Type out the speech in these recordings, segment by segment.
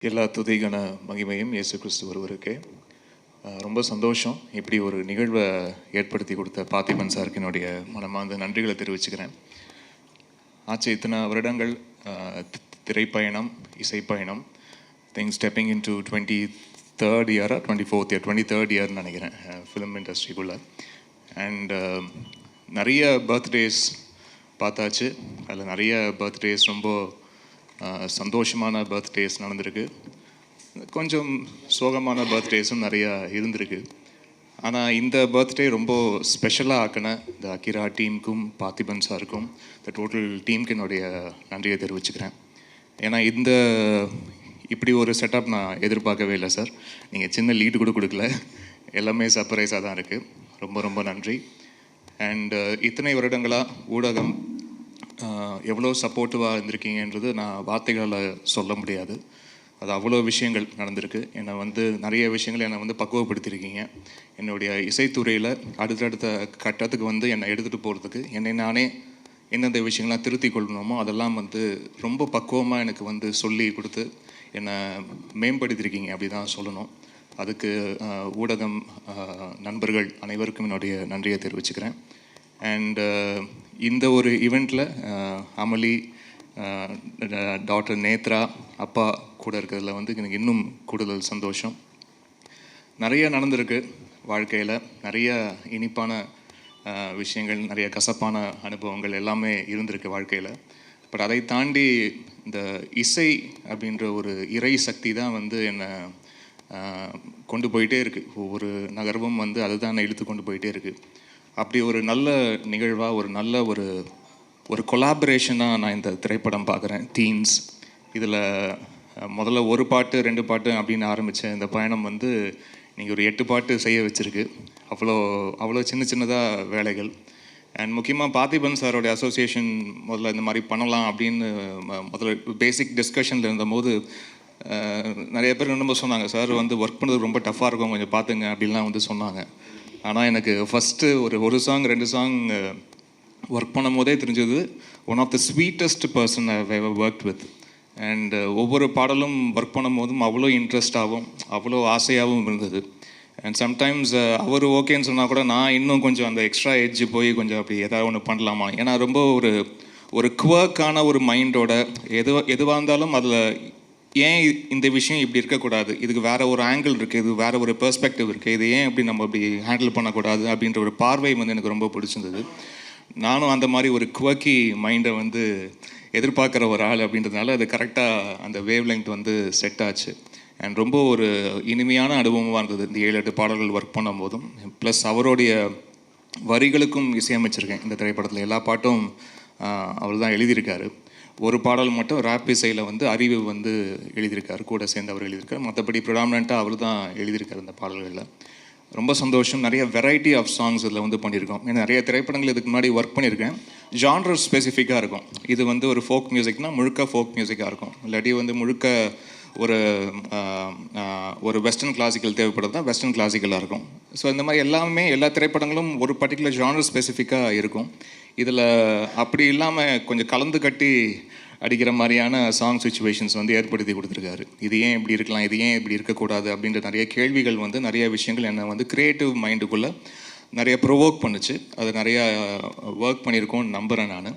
எல்லா துதிகன மகிமையும் இயேசு கிறிஸ்து ஒருவருக்கே. ரொம்ப சந்தோஷம். இப்படி ஒரு நிகழ்வை ஏற்படுத்தி கொடுத்த பார்த்திபன் சாருக்கு என்னுடைய மனமார்ந்த நன்றிகளை தெரிவிச்சுக்கிறேன். ஆச்சு இத்தனை வருடங்கள் திரைப்பயணம், இசைப்பயணம், think stepping into 23rd இயரா 24th இயர் 23rd இயர்னு நினைக்கிறேன் ஃபிலிம் இண்டஸ்ட்ரிக்குள்ளே. அண்ட் நிறைய பர்த்டேஸ் பார்த்தாச்சு. அதில் நிறைய பர்த்டேஸ் ரொம்ப சந்தோஷமான பர்த்டேஸ் நடந்திருக்கு. கொஞ்சம் சோகமான பர்த்டேஸும் நிறையா இருந்திருக்கு. ஆனால் இந்த பர்த்டே ரொம்ப ஸ்பெஷலாக ஆக்கின இந்த அகிரா டீமுக்கும் பார்த்திபன் சாருக்கும் இந்த டோட்டல் டீமுக்கு என்னுடைய நன்றியை தெரிவிச்சுக்கிறேன். ஏன்னா இப்படி ஒரு செட்டப் நான் எதிர்பார்க்கவே இல்லை சார். நீங்கள் சின்ன லீடு கூட கொடுக்கல, எல்லாமே சர்ப்ரைஸாக தான் இருக்குது. ரொம்ப ரொம்ப நன்றி. அண்ட் இத்தனை வருடங்களாக ஊடகம் எவ்வளோ சப்போர்ட்டிவாக இருந்திருக்கீங்கன்றது நான் வார்த்தைகளில் சொல்ல முடியாது. அது அவ்வளோ விஷயங்கள் நடந்திருக்கு. நிறைய விஷயங்கள் என்னை பக்குவப்படுத்தியிருக்கீங்க. என்னுடைய இசைத்துறையில் அடுத்தடுத்த கட்டத்துக்கு என்னை எடுத்துகிட்டு போகிறதுக்கு என்னை நானே எந்தெந்த விஷயங்கள்லாம் திருத்தி கொள்ளணுமோ அதெல்லாம் ரொம்ப பக்குவமாக எனக்கு சொல்லி கொடுத்து என்னை மேம்படுத்தியிருக்கீங்க, அப்படி தான் சொல்லணும். அதுக்கு ஊடகம் நண்பர்கள் அனைவருக்கும் என்னுடைய நன்றியை தெரிவிச்சுக்கிறேன். அண்ட் இந்த ஒரு ஈவெண்ட்டில் அமளி, டாக்டர் நேத்ரா, அப்பா கூட இருக்கிறதுல எனக்கு இன்னும் கூடுதல் சந்தோஷம். நிறைய நடந்திருக்கு வாழ்க்கையில், நிறைய இனிப்பான விஷயங்கள், நிறைய கசப்பான அனுபவங்கள் எல்லாமே இருந்திருக்கு வாழ்க்கையில். பட் அதை தாண்டி இந்த இசை அப்படின்ற ஒரு இறை சக்தி தான் என்னை கொண்டு போயிட்டே இருக்குது. ஒவ்வொரு நகர்வும் அதுதான் என்னை இழுத்து கொண்டு போயிட்டே இருக்குது. அப்படி ஒரு நல்ல நிகழ்வாக, ஒரு நல்ல ஒரு கொலாபரேஷனாக நான் இந்த திரைப்படம் பார்க்குறேன். டீன்ஸ் இதில் முதல்ல ஒரு பாட்டு 2 பாட்டு அப்படின்னு ஆரம்பித்த இந்த பயணம் நீங்கள் ஒரு 8 பாட்டு செய்ய வச்சுருக்கு. அவ்வளோ சின்னதாக வேலைகள். அண்ட் முக்கியமாக பார்த்திபன் சாரோடைய அசோசியேஷன் முதல்ல இந்த மாதிரி பண்ணலாம் அப்படின்னு முதல்ல பேசிக் டிஸ்கஷனில் இருந்தபோது நிறைய பேர் என்னமோ சொன்னாங்க, சார் ஒர்க் பண்ணுறது ரொம்ப டஃப்பாக இருக்கும், கொஞ்சம் பார்த்துங்க அப்படின்லாம் சொன்னாங்க. ஆனால் எனக்கு ஃபஸ்ட்டு ஒரு சாங் 2 சாங் ஒர்க் பண்ணும் போதே தெரிஞ்சது one of the sweetest person I ever worked with. And ஒவ்வொரு பாடலும் ஒர்க் பண்ணும் போதும் அவ்வளோ இன்ட்ரெஸ்டாகவும் அவ்வளோ ஆசையாகவும் இருந்தது. அண்ட் சம்டைம்ஸ் அவர் ஓகேன்னு சொன்னால் கூட நான் இன்னும் கொஞ்சம் அந்த எக்ஸ்ட்ரா எட்ஜு போய் கொஞ்சம் அப்படி ஏதாவது ஒன்று பண்ணலாமா, ஏன்னா ரொம்ப ஒரு குவர்க்கான ஒரு மைண்டோட எதுவாக இருந்தாலும் அதில் ஏன் இந்த விஷயம் இப்படி இருக்கக்கூடாது, இதுக்கு வேறு ஒரு ஆங்கிள் இருக்குது, இது வேறு ஒரு பெர்ஸ்பெக்டிவ் இருக்குது, இது ஏன் இப்படி நம்ம இப்படி ஹேண்டில் பண்ணக்கூடாது அப்படின்ற ஒரு பார்வை எனக்கு ரொம்ப பிடிச்சிருந்தது. நானும் அந்த மாதிரி ஒரு குவர்க்கி மைண்டை எதிர்பார்க்குற ஒரு ஆள் அப்படின்றதுனால அது கரெக்டாக அந்த வேவ் லெங்த் செட் ஆச்சு. அண்ட் ரொம்ப ஒரு இனிமையான அனுபவமாக இருந்தது இந்த 7-8 பாடல்கள் ஒர்க் பண்ணும் போதும். ப்ளஸ் அவருடைய வரிகளுக்கும் இசையமைச்சிருக்கேன் இந்த திரைப்படத்தில். எல்லா பாட்டும் அவர் தான் எழுதியிருக்காரு. ஒரு பாடல் மட்டும் ரேப் இசையில் அறிவு எழுதியிருக்காரு, கூட சேர்ந்து அவர் எழுதியிருக்காரு. மற்றபடி ப்ரிடாமினண்ட்டாக அவர் தான் எழுதியிருக்காரு இந்த பாடல்களில். ரொம்ப சந்தோஷம். நிறைய வெரைட்டி ஆஃப் சாங்ஸ் இதில் பண்ணியிருக்கோம். ஏன்னா நிறைய திரைப்படங்கள் இதுக்கு முன்னாடி ஒர்க் பண்ணியிருக்கேன். ஜான்ரர் ஸ்பெசிஃபிக்காக இருக்கும். இது ஒரு ஃபோக் மியூசிக்னால் முழுக்க ஃபோக் மியூசிக்காக இருக்கும், இல்லாட்டி முழுக்க ஒரு வெஸ்டர்ன் கிளாசிக்கல் தேவைப்படுறது தான் வெஸ்டர்ன் கிளாசிக்கலாக இருக்கும். ஸோ இந்த மாதிரி எல்லா திரைப்படங்களும் ஒரு பர்டிகுலர் ஜானர் ஸ்பெசிஃபிக்காக இருக்கும். இதில் அப்படி இல்லாமல் கொஞ்சம் கலந்து கட்டி அடிக்கிற மாதிரியான சாங் சுச்சுவேஷன்ஸ் ஏற்படுத்தி கொடுத்துருக்காரு. இது ஏன் இப்படி இருக்கலாம், இது ஏன் இப்படி இருக்கக்கூடாது அப்படின்ற நிறைய கேள்விகள் நிறைய விஷயங்கள் என்னை க்ரியேட்டிவ் மைண்டுக்குள்ளே நிறைய ப்ரொவோக் பண்ணுச்சு. அது நிறையா ஒர்க் பண்ணியிருக்கோன்னு நம்புகிறேன் நான்.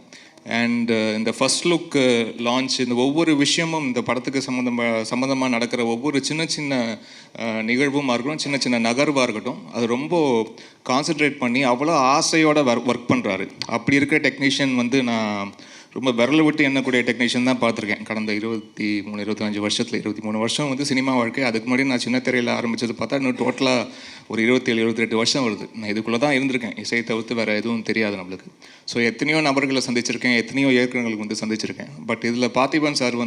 அண்ட் இந்த ஃபஸ்ட் லுக் லான்ச், இந்த ஒவ்வொரு விஷயமும் இந்த படத்துக்கு சம்மந்தமாக நடக்கிற ஒவ்வொரு சின்ன நிகழ்வுமாக இருக்கட்டும், சின்ன நகர்வாக இருக்கட்டும், அது ரொம்ப கான்சென்ட்ரேட் பண்ணி அவ்வளோ ஆசையோடு ஒர்க் பண்ணுறாரு. அப்படி இருக்கிற டெக்னீஷியன் நான் ரொம்ப விரலை விட்டு எண்ணக்கூடிய டெக்னீஷியன் தான் பார்த்துருக்கேன் கடந்த 23-25 வருஷத்தில். 23 வருஷம் சினிமா வாழ்க்கை. அதுக்கு முன்னாடி நான் சின்ன திரையில் ஆரம்பித்தது பார்த்தா இன்னும் டோட்டலாக ஒரு 27-28 வருஷம் வருது. நான் இதுக்குள்ளே தான் இருந்திருக்கேன். இசையை தவிர்த்து வேறு எதுவும் தெரியாது நம்மளுக்கு. ஸோ எத்தனையோ நபர்களை சந்திச்சிருக்கேன், எத்தனையோ இயக்குநர்களுக்கு சந்திச்சிருக்கேன். பட் இதில் பார்த்திபன் சார்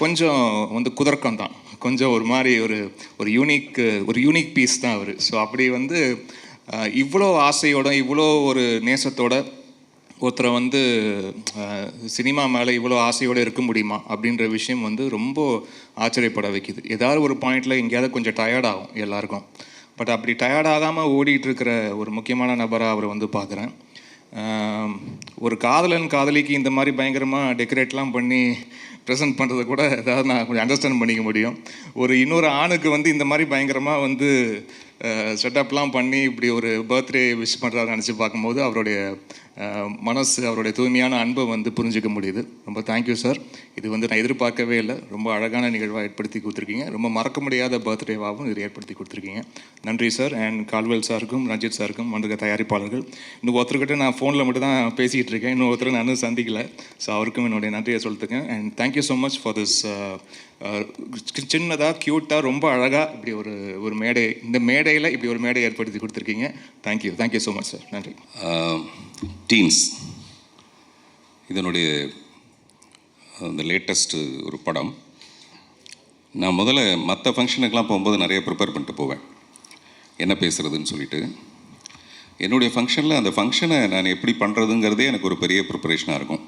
கொஞ்சம் குதர்க்கம் தான், கொஞ்சம் ஒரு மாதிரி ஒரு யூனிக் பீஸ் தான் அவர். ஸோ அப்படி இவ்வளோ ஆசையோட, இவ்வளோ ஒரு நேசத்தோட ஒருத்தரை சினிமா மேலே இவ்வளோ ஆசையோடு இருக்க முடியுமா அப்படின்ற விஷயம் ரொம்ப ஆச்சரியப்பட வைக்குது. ஏதாவது ஒரு பாயிண்டில் எங்கேயாவது கொஞ்சம் டயர்டாகும் எல்லாருக்கும். பட் அப்படி டயர்டாகாமல் ஓடிட்டுருக்கிற ஒரு முக்கியமான நபராக அவரை பார்க்குறேன். ஒரு காதலன் காதலிக்கு இந்த மாதிரி பயங்கரமாக டெக்கரேட்லாம் பண்ணி ப்ரெசென்ட் பண்ணுறதை கூட ஏதாவது நான் கொஞ்சம் அண்டர்ஸ்டாண்ட் பண்ணிக்க முடியும். இன்னொரு ஆணுக்கு வந்து இந்த மாதிரி பயங்கரமாக வந்து செட்டப்லாம் பண்ணி இப்படி ஒரு பர்த்டே விஷ் பண்ணுறாரு நினச்சி பார்க்கும்போது அவருடைய மனசு, அவருடைய தூய்மையான அன்பை வந்து புரிஞ்சிக்க முடியுது. ரொம்ப தேங்க்யூ சார். இது வந்து நான் எதிர்பார்க்கவே இல்லை. ரொம்ப அழகான நிகழ்வாக ஏற்படுத்தி கொடுத்துருக்கீங்க. ரொம்ப மறக்க முடியாத பர்த்டேவாகவும் இது ஏற்படுத்தி கொடுத்துருக்கீங்க. நன்றி சார். அண்ட் கால்வெல் சாருக்கும் ரஞ்சித் சாருக்கும் வந்திருக்க தயாரிப்பாளர்கள். இன்னும் ஒருத்தர்கிட்ட நான் ஃபோனில் மட்டும் தான் பேசிகிட்டு இருக்கேன். இன்னும் ஒருத்தர் நான் சந்திக்கலை. ஸோ அவருக்கும் என்னுடைய நன்றியை சொல்லிட்டுருக்கேன். And thank you so much for this சின்னதாக க்யூட்டாக ரொம்ப அழகாக இப்படி ஒரு மேடை, இந்த மேடையில் இப்படி ஒரு மேடை ஏற்படுத்தி கொடுத்துருக்கீங்க. Thank you so much sir. நன்றி. டீன்ஸ் இதனுடைய அந்த லேட்டஸ்ட்டு ஒரு படம். நான் முதல்ல மற்ற ஃபங்க்ஷனுக்கெலாம் போகும்போது நிறைய ப்ரிப்பேர் பண்ணிட்டு போவேன், என்ன பேசுகிறதுன்னு சொல்லிட்டு. என்னுடைய ஃபங்க்ஷனில் அந்த ஃபங்க்ஷனை நான் எப்படி பண்ணுறதுங்கிறதே எனக்கு ஒரு பெரிய ப்ரிப்பரேஷனாக இருக்கும்.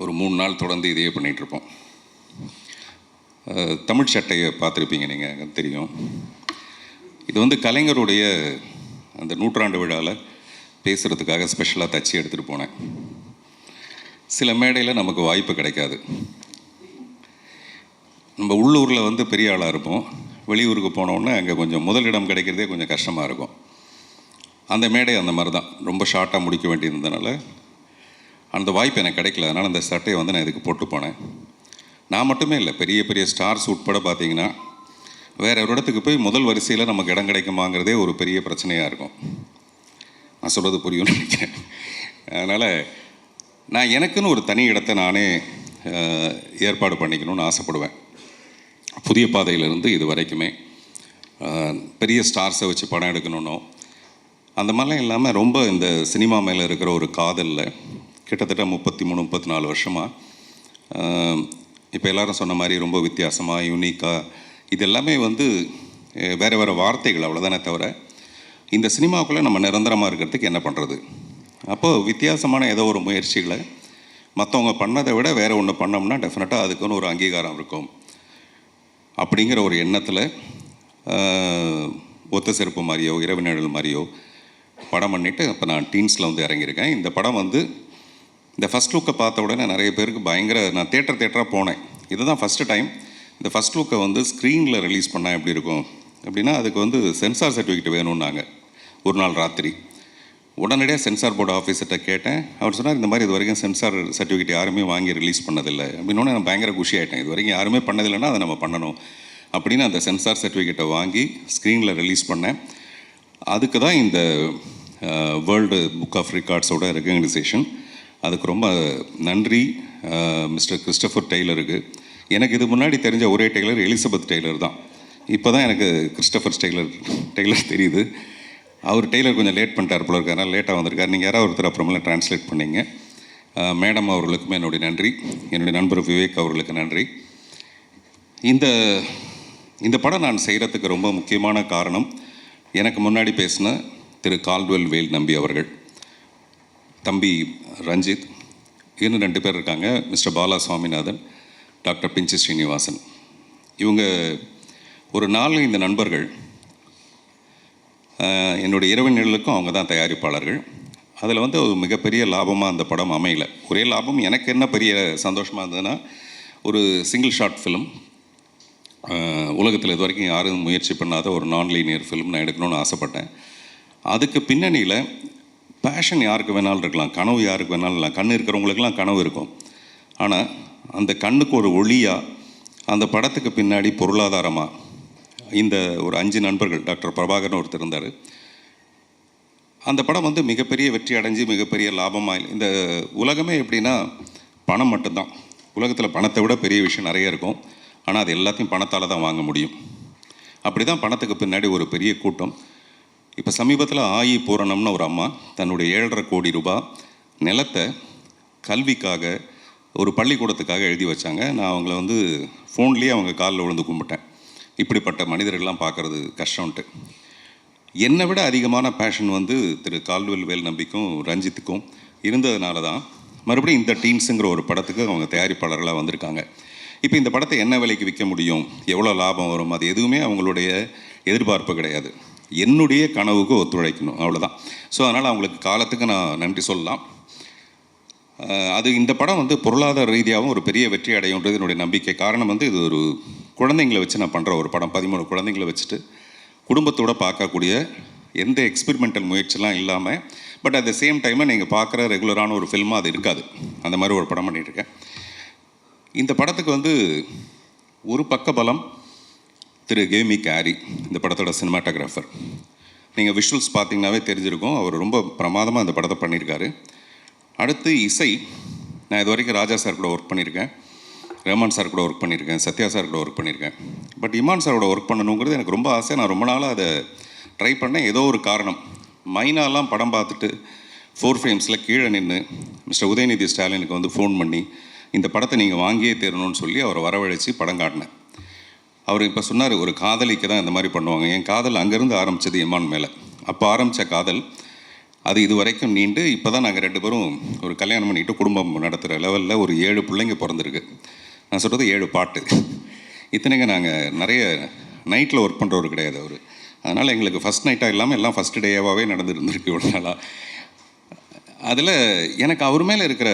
ஒரு 3 நாள் தொடர்ந்து இதையே பண்ணிகிட்ருப்போம். தமிழ் சட்டையை பார்த்துருப்பீங்க நீங்கள், தெரியும். இது வந்து கலைஞருடைய அந்த 100ஆண்டு விழாவில் பேசுகிறதுக்காக ஸ்பெஷலாக தச்சு எடுத்துகிட்டு போனேன். சில மேடையில் நமக்கு வாய்ப்பு கிடைக்காது. நம்ம உள்ளூரில் வந்து பெரிய ஆளாக இருப்போம், வெளியூருக்கு போனோன்னே அங்கே கொஞ்சம் முதலிடம் கிடைக்கிறதே கொஞ்சம் கஷ்டமாக இருக்கும். அந்த மேடை அந்த மாதிரி தான், ரொம்ப ஷார்ட்டாக முடிக்க வேண்டியிருந்ததுனால அந்த வாய்ப்பு எனக்கு கிடைக்கல. அதனால் அந்த சட்டையை வந்து நான் இதுக்கு போட்டு போனேன். நான் மட்டுமே இல்லை, பெரிய பெரிய ஸ்டார்ஸ் உட்பட பார்த்தீங்கன்னா வேறு ஒரு இடத்துக்கு போய் முதல் வரிசையில் நமக்கு இடம் கிடைக்குமாங்கிறதே ஒரு பெரிய பிரச்சனையாக இருக்கும். நான் சொல்கிறது புரியும்னு நினைக்கிறேன். அதனால் நான் எனக்குன்னு ஒரு தனி இடத்தை நானே ஏற்பாடு பண்ணிக்கணும்னு ஆசைப்படுவேன். புதிய பாதையிலிருந்து இது வரைக்குமே பெரிய ஸ்டார்ஸை வச்சு படம் எடுக்கணுன்னோ அந்த மாதிரிலாம் இல்லாமல், ரொம்ப இந்த சினிமா மேலே இருக்கிற ஒரு காதலில் கிட்டத்தட்ட 33-34 வருஷமாக இப்போ எல்லோரும் சொன்ன மாதிரி ரொம்ப வித்தியாசமாக, யூனிக்காக, இது எல்லாமே வந்து வேறு வேறு வார்த்தைகள் அவ்வளோதானே தவிர, இந்த சினிமாவுக்குள்ளே நம்ம நிரந்தரமாக இருக்கிறதுக்கு என்ன பண்ணுறது? அப்போது வித்தியாசமான ஏதோ ஒரு முயற்சிகளை மற்றவங்க பண்ணதை விட வேறு ஒன்று பண்ணோம்னா டெஃபினட்டாக அதுக்குன்னு ஒரு அங்கீகாரம் இருக்கும் அப்படிங்கிற ஒரு எண்ணத்தில் ஒத்த செருப்பு மாதிரியோ இரவு நிழல் மாதிரியோ படம் பண்ணிவிட்டு இப்போ நான் டீன்ஸில் வந்து இறங்கியிருக்கேன். இந்த படம் வந்து இந்த ஃபஸ்ட் லுக்கை பார்த்த உடனே நிறைய பேருக்கு நான் தேட்டராக போனேன். இதுதான் ஃபஸ்ட்டு டைம் இந்த ஃபஸ்ட் லுக்கை வந்து ஸ்க்ரீனில் ரிலீஸ் பண்ணால் எப்படி இருக்கும் அப்படின்னா, அதுக்கு வந்து சென்சார் சர்டிஃபிகேட் வேணும்னாங்க. ஒரு நாள் ராத்திரி உடனடியாக சென்சார் போர்டு ஆஃபீஸர்கிட்ட கேட்டேன். அவர் சொன்னார், இந்த மாதிரி இது வரைக்கும் சென்சார் சர்டிஃபிகேட் யாருமே வாங்கி ரிலீஸ் பண்ணதில்லை அப்படின்னோடனே நான் பயங்கர குஷி ஆகிட்டேன். இது வரைக்கும் யாருமே பண்ணதில்லைன்னா அதை நம்ம பண்ணணும் அப்படின்னு அந்த சென்சார் சர்டிஃபிகேட்டை வாங்கி ஸ்க்ரீனில் ரிலீஸ் பண்ணேன். அதுக்கு தான் இந்த வேர்ல்டு புக் ஆஃப் ரெக்கார்ட்ஸோட ரெகக்னைசேஷன். அதுக்கு ரொம்ப நன்றி மிஸ்டர் கிறிஸ்டோஃபர் டெய்லருக்கு. எனக்கு இது முன்னாடி தெரிஞ்ச ஒரே டெய்லர் எலிசபெத் டெய்லர் தான். இப்போ தான் எனக்கு கிறிஸ்டோஃபர் டெய்லர் தெரியுது. அவர் டெய்லர் கொஞ்சம் லேட் பண்ணிட்டார் போல இருக்கார், அதனால் லேட்டாக வந்திருக்கார். நீங்கள் யாராவது ஒருத்தர் அப்புறமெல்லாம் ட்ரான்ஸ்லேட் பண்ணிங்க. மேடம் அவர்களுக்குமே என்னுடைய நன்றி, என்னுடைய நண்பர் விவேக் அவர்களுக்கு நன்றி. இந்த படம் நான் செய்கிறதுக்கு ரொம்ப முக்கியமான காரணம், எனக்கு முன்னாடி பேசின திரு கால்வெல் வேல் நம்பி அவர்கள், தம்பி ரஞ்சித், இன்னும் 2 பேர் இருக்காங்க, மிஸ்டர் பாலா சுவாமிநாதன், டாக்டர் பிஞ்சி ஸ்ரீனிவாசன். இவங்க ஒரு 4-5 நண்பர்கள். என்னுடைய இரவு நிழலுக்கும் அவங்க தான் தயாரிப்பாளர்கள். அதில் வந்து ஒரு மிகப்பெரிய லாபமாக அந்த படம் அமையலை. ஒரே லாபம் எனக்கு என்ன பெரிய சந்தோஷமாக இருந்ததுன்னா, ஒரு சிங்கிள் ஷார்ட் ஃபிலிம், உலகத்தில் இது வரைக்கும் யாரும் முயற்சி பண்ணாத ஒரு நான் லீனியர் ஃபிலிம் நான் எடுக்கணும்னு ஆசைப்பட்டேன். அதுக்கு பின்னணியில் பேஷன் யாருக்கு வேணாலும் இருக்கலாம், கனவு யாருக்கு வேணாலும் இல்லை. கண் இருக்கிறவங்களுக்கெல்லாம் கனவு இருக்கும். ஆனால் அந்த கண்ணுக்கு ஒரு ஒளியாக அந்த படத்துக்கு பின்னாடி பொருளாதாரமாக இந்த ஒரு 5 நண்பர்கள், டாக்டர் பிரபாகர்னு ஒருத்தர் இருந்தார். அந்த படம் வந்து மிகப்பெரிய வெற்றி அடைஞ்சு மிகப்பெரிய லாபமாக, இந்த உலகமே எப்படின்னா பணம் மட்டும்தான். உலகத்தில் பணத்தை விட பெரிய விஷயம் நிறைய இருக்கும். ஆனால் அது எல்லாத்தையும் பணத்தால் தான் வாங்க முடியும். அப்படி தான் பணத்துக்கு பின்னாடி ஒரு பெரிய கூட்டம். இப்போ சமீபத்தில் ஆயி பூரணம்னு ஒரு அம்மா தன்னுடைய 7.5 கோடி ரூபாய் நிலத்தை கல்விக்காக ஒரு பள்ளிக்கூடத்துக்காக எழுதி வச்சாங்க. நான் அவங்கள வந்து ஃபோன்லேயே அவங்க காலில் விழுந்து கும்பிட்டேன். இப்படிப்பட்ட மனிதர்கள்லாம் பார்க்குறது கஷ்டம்ன்ட்டு. என்னை விட அதிகமான பேஷன் வந்து திரு கால்வெல் வேல் நம்பிக்கும் ரஞ்சித்துக்கும் இருந்ததுனால தான் மறுபடியும் இந்த டீன்ஸுங்கிற ஒரு படத்துக்கு அவங்க தயாரிப்பாளர்களாக வந்திருக்காங்க. இப்போ இந்த படத்தை என்ன விலைக்கு விற்க முடியும், எவ்வளோ லாபம் வரும், அது எதுவுமே அவங்களுடைய எதிர்பார்ப்பு கிடையாது. என்னுடைய கனவுக்கு ஒத்துழைக்கணும், அவ்வளோதான். ஸோ அதனால் அவங்களுக்கு காலத்துக்கு நான் நன்றி சொல்லலாம். அது இந்த படம் வந்து பொருளாதார ரீதியாகவும் ஒரு பெரிய வெற்றி அடையுன்றது என்னுடைய நம்பிக்கை. காரணம் வந்து இது ஒரு குழந்தைங்களை வச்சு நான் பண்ணுற ஒரு படம். 13 குழந்தைங்களை வச்சுட்டு குடும்பத்தோடு பார்க்கக்கூடிய எந்த எக்ஸ்பெரிமெண்டல் முயற்சிலாம் இல்லாமல், பட் அட் த சேம் டைமில் நீங்கள் பார்க்குற ரெகுலரான ஒரு ஃபில்மாக அது இருக்காது. அந்த மாதிரி ஒரு படம் பண்ணிகிட்ருக்கேன். இந்த படத்துக்கு வந்து ஒரு பக்க பலம் திரு கேமி கேரி, இந்த படத்தோட சினிமாட்டோகிராஃபர். நீங்கள் விஷுவல்ஸ் பார்த்தீங்கன்னாவே தெரிஞ்சிருக்கும், அவர் ரொம்ப பிரமாதமாக இந்த படத்தை பண்ணியிருக்காரு. அடுத்து இசை. நான் இது வரைக்கும் ராஜா சார் கூட ஒர்க் பண்ணியிருக்கேன், ரஹ்மான் சார் கூட ஒர்க் பண்ணியிருக்கேன், சத்யா சார் கூட ஒர்க் பண்ணியிருக்கேன். பட் இமான் சாரோட ஒர்க் பண்ணணுங்கிறது எனக்கு ரொம்ப ஆசை. நான் ரொம்ப நாளாக அதை ட்ரை பண்ணேன். ஏதோ ஒரு காரணம், மைனாலாம் படம் பார்த்துட்டு 4 ஃப்ரேம்ஸில் கீழே நின்று மிஸ்டர் உதயநிதி ஸ்டாலினுக்கு வந்து ஃபோன் பண்ணி இந்த படத்தை நீங்கள் வாங்கியே தரணும்னு சொல்லி அவரை வரவழைச்சி படம் காட்டினேன். அவர் இப்போ சொன்னார், ஒரு காதலிக்கு தான் இந்த மாதிரி பண்ணுவாங்க. என் காதல் அங்கேருந்து ஆரம்பித்தது இமான் மேலே. அப்போ ஆரம்பித்த காதல் அது இது வரைக்கும் நீண்டு இப்போ தான் நாங்கள் 2 பேரும் ஒரு கல்யாணம் பண்ணிக்கிட்டு குடும்பம் நடத்துகிற லெவலில் ஒரு 7 பிள்ளைங்க பிறந்திருக்கு. நான் சொல்கிறது 7 பாட்டு. இத்தனைங்க நாங்கள் நிறைய நைட்டில் ஒர்க் பண்ணுறவர் கிடையாது அவர். அதனால் எங்களுக்கு ஃபஸ்ட் நைட்டாக இல்லாமல் எல்லாம் ஃபஸ்ட்டு டேவாகவே நடந்துருந்துருக்கு இவ்வளோ நாளாக. அதில் எனக்கு அவர் மேலே இருக்கிற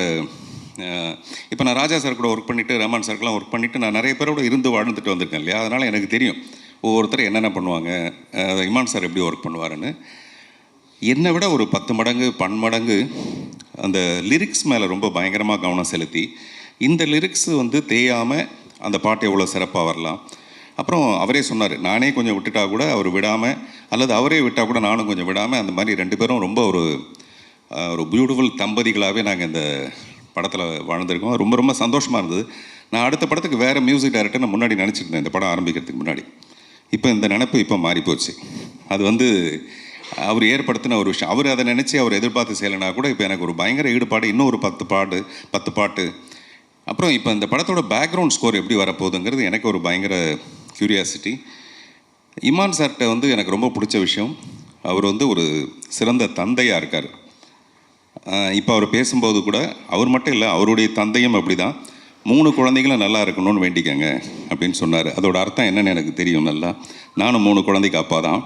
இப்போ நான் ராஜா சார் கூட ஒர்க் பண்ணிவிட்டு ரஹ்மான் சாருக்கெலாம் ஒர்க் பண்ணிவிட்டு நான் நிறைய பேரோட இருந்து வாழ்ந்துட்டு வந்திருக்கேன் இல்லையா. அதனால் எனக்கு தெரியும் ஒவ்வொருத்தர் என்னென்ன பண்ணுவாங்க, இமான் சார் எப்படி ஒர்க் பண்ணுவாருன்னு. என்னை விட ஒரு 10 மடங்கு 12 மடங்கு அந்த லிரிக்ஸ் மேலே ரொம்ப பயங்கரமாக கவனம் செலுத்தி, இந்த லிரிக்ஸ் வந்து தேயாமல் அந்த பாட்டு எவ்வளோ சிறப்பாக வரலாம். அப்புறம் அவரே சொன்னார், நானே கொஞ்சம் விட்டுட்டா கூட அவர் விடாமல், அல்லது அவரே விட்டால் கூட நானும் கொஞ்சம் விடாமல், அந்த மாதிரி 2 பேரும் ரொம்ப ஒரு பியூட்டிஃபுல் தம்பதிகளாகவே நாங்கள் இந்த படத்தில் வாழ்ந்துருக்கோம். ரொம்ப ரொம்ப சந்தோஷமாக இருந்தது. நான் அடுத்த படத்துக்கு வேறு மியூசிக் டைரக்டர் நான் முன்னாடி நினச்சிருந்தேன் இந்த படம் ஆரம்பிக்கிறதுக்கு முன்னாடி. இப்போ இந்த நினைப்பு இப்போ மாறிப்போச்சு. அது வந்து அவர் ஏற்படுத்தின ஒரு விஷயம். அவர் அதை நினச்சி அவர் எதிர்பார்த்து செய்யலைனா கூட இப்போ எனக்கு ஒரு பயங்கர ஈடுபாடு. இன்னும் ஒரு 10 பாட்டு. அப்புறம் இப்போ இந்த படத்தோட பேக்ரவுண்ட் ஸ்கோர் எப்படி வரப்போகுதுங்கிறது எனக்கு ஒரு பயங்கர க்யூரியாசிட்டி. இமான் சார்கிட்ட வந்து எனக்கு ரொம்ப பிடிச்ச விஷயம், அவர் வந்து ஒரு சிறந்த தந்தையாக இருக்கார். இப்போ அவர் பேசும்போது கூட அவர் மட்டும் இல்லை, அவருடைய தந்தையும் அப்படி தான் 3 குழந்தைகளும் நல்லா இருக்கணும்னு வேண்டிக்கங்க அப்படின்னு சொன்னார். அதோட அர்த்தம் என்னென்னு எனக்கு தெரியும் நல்லா. நானும் 3 குழந்தைக்கு அப்பா தான்.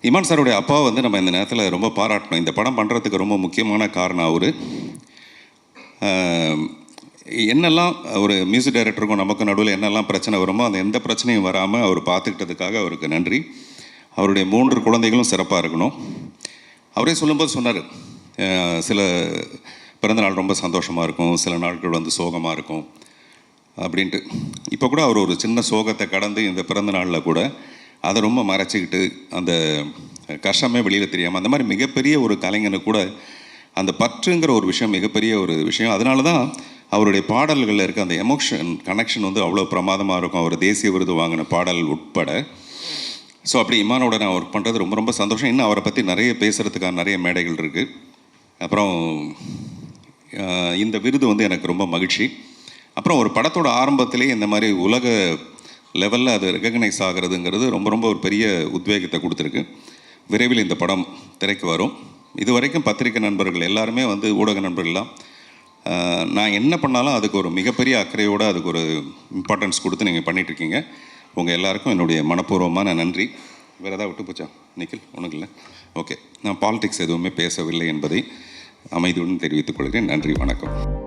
இமான் சாருடைய அப்பாவை வந்து நம்ம இந்த நேரத்தில் ரொம்ப பாராட்டணும். இந்த படம் பண்ணுறதுக்கு ரொம்ப முக்கியமான காரணம் அவர். என்னெல்லாம் ஒரு மியூசிக் டைரக்டருக்கும் நமக்கு நடுவில் என்னெல்லாம் பிரச்சனை வருமோ அந்த எந்த பிரச்சனையும் வராமல் அவர் பார்த்துக்கிட்டதுக்காக அவருக்கு நன்றி. அவருடைய 3 குழந்தைகளும் சிறப்பாக இருக்கணும். அவரே சொல்லும்போது சொன்னார், சில பிறந்தநாள் ரொம்ப சந்தோஷமாக இருக்கும், சில நாட்கள் வந்து சோகமாக இருக்கும் அப்படின்ட்டு. இப்போ கூட அவர் ஒரு சின்ன சோகத்தை கடந்து இந்த பிறந்த நாளில் கூட அதை ரொம்ப மறைச்சிக்கிட்டு அந்த கஷ்டமே வெளியில் தெரியாமல், அந்த மாதிரி மிகப்பெரிய ஒரு கலைஞனுக்கு கூட அந்த பற்றுங்கிற ஒரு விஷயம் மிகப்பெரிய ஒரு விஷயம். அதனால தான் அவருடைய பாடல்களில் இருக்க அந்த எமோஷன் கனெக்ஷன் வந்து அவ்வளோ பிரமாதமாக இருக்கும். அவர் தேசிய விருது வாங்கின பாடல் உட்பட. ஸோ அப்படி இமானோட நான் ஒர்க் பண்ணுறது ரொம்ப ரொம்ப சந்தோஷம். இன்னும் அவரை பற்றி நிறைய பேசுகிறதுக்கான நிறைய மேடைகள் இருக்குது. அப்புறம் இந்த விருது வந்து எனக்கு ரொம்ப மகிழ்ச்சி. அப்புறம் ஒரு படத்தோட ஆரம்பத்திலேயே இந்த மாதிரி உலக லெவலில் அது ரெகக்னைஸ் ஆகிறதுங்கிறது ரொம்ப ரொம்ப ஒரு பெரிய உத்வேகத்தை கொடுத்துருக்கு. விரைவில் இந்த படம் திரைக்கு வரும். இது வரைக்கும் பத்திரிகை நண்பர்கள் எல்லாருமே வந்து ஊடக நண்பர்கள்லாம் நான் என்ன பண்ணாலும் அதுக்கு ஒரு மிகப்பெரிய அக்கறையோடு அதுக்கு ஒரு இம்பார்ட்டன்ஸ் கொடுத்து நீங்கள் பண்ணிகிட்ருக்கீங்க. உங்கள் எல்லாருக்கும் என்னுடைய மனப்பூர்வமான நன்றி. வேறு ஏதாவது விட்டு போச்சா நிக்கில்? ஒன்றும் இல்லை. ஓகே, நான் பாலிடிக்ஸ் எதுவுமே பேசவில்லை என்பதை அமைதியுடன் தெரிவித்துக் கொள்கிறேன். நன்றி, வணக்கம்.